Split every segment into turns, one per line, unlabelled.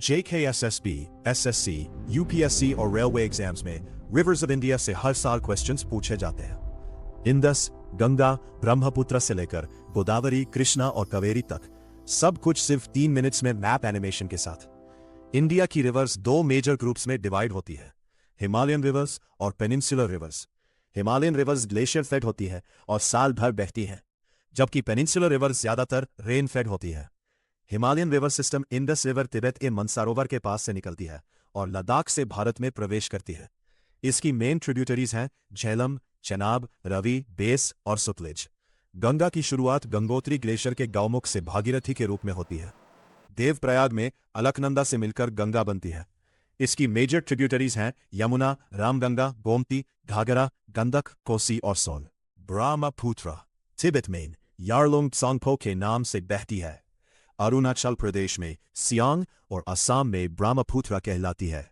JKSSB, SSC, UPSC और railway exams में reverse of India से हर साल क्वेश्चंस पूछे जाते हैं। इंदस, गंगा, ब्रह्मपुत्र से लेकर गोदावरी, कृष्णा और कावेरी तक सब कुछ सिर्फ 3 मिनट्स में मैप एनिमेशन के साथ। इंडिया की रिवर्स 2 मेजर ग्रुप्स में डिवाइड होती है, हिमालयन रिवर्स और peninsular rivers. Himalayan rivers glacier fed होती है और साल भर बहती है, जबकि पेनिनसुलर रिवर्स ज्यादातर रेन फेड होती है। Himalayan river system Indus river Tibet के मानसरोवर के पास से निकलती है और लद्दाख से भारत में प्रवेश करती है। इसकी मेन ट्रिब्यूटरीज हैं झेलम, चेनाब, रवि, बेस और सतलुज। गंगा की शुरुआत गंगोत्री ग्लेशियर के गौमुख से भागीरथी के रूप में होती है। देवप्रयाग में अलकनंदा से मिलकर गंगा बनती है। इसकी मेजर ट्रिब्यूटरीज हैं यमुना, रामगंगा, गोमती, घाघरा, गंडक, कोसी और सोन। ब्रह्मपुत्र तिब्बत में यारलुंग त्सोंगपो के नाम से बहती है। अरुणाचल प्रदेश में सियांग और असम में ब्रह्मपुत्र कहलाती है।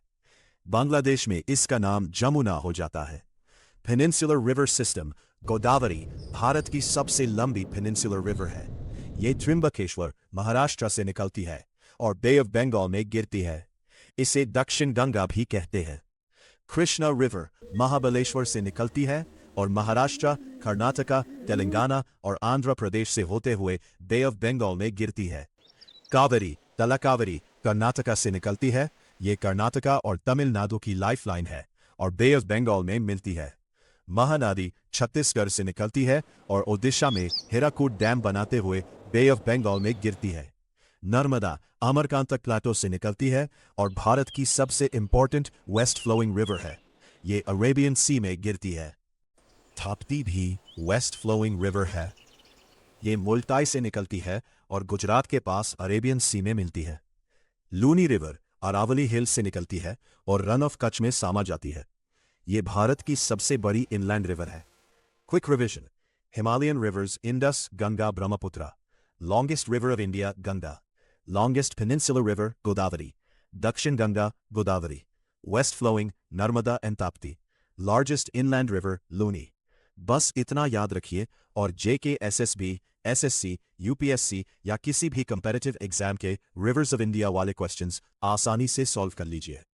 बांग्लादेश में इसका नाम जमुना हो जाता है। Peninsular river system Godavari Bharat की सबसे लंबी पेनिनसुलर रिवर है। ये त्रिंबकेश्वर, महाराष्ट्र से निकलती है और बे ऑफ बंगाल में गिरती है। इसे दक्षिण गंगा भी कहते हैं। कृष्णा रिवर महाबलेश्वर से निकलती है और महाराष्ट्र, कर्नाटका, तेलंगाना और आंध्र प्रदेश से होते हुए बे ऑफ बंगाल में गिरती है। कावेरी तलाकावेरी कर्नाटका से निकलती है। ये कर्नाटका और तमिलनाडु की लाइफलाइन है और बे ऑफ बंगाल में मिलती है। महानदी छत्तीसगढ़ से निकलती है और ओडिशा में हीराकुड डैम बनाते हुए बे ऑफ बंगाल में गिरती है। नर्मदा अमरकांतक प्लाटो से निकलती है और भारत की सबसे इंपॉर्टेंट वेस्ट फ्लोइंग रिवर है। ये अरेबियन सी में गिरती है। ताप्ती भी वेस्ट फ्लोइंग रिवर है। ये मुल्ताई से निकलती है और गुजरात के पास अरेबियन सी में मिलती है। लूनी रिवर अरावली हिल्स से निकलती है और रन ऑफ कच्छ में सामा जाती है। ये भारत की सबसे बड़ी इनलैंड रिवर है। Quick revision: Himalayan rivers Indus, Ganga, Brahmaputra. Longest river of India Ganga. Longest peninsular river Godavari. Dakshin Ganga Godavari. West flowing Narmada and Tapti. Largest inland river Luni. बस इतना याद रखिए और JKSSB, SSC, UPSC या किसी भी कंपैरेटिव एग्जाम के रिवर्स ऑफ इंडिया वाले क्वेश्चंस आसानी से सॉल्व कर लीजिए।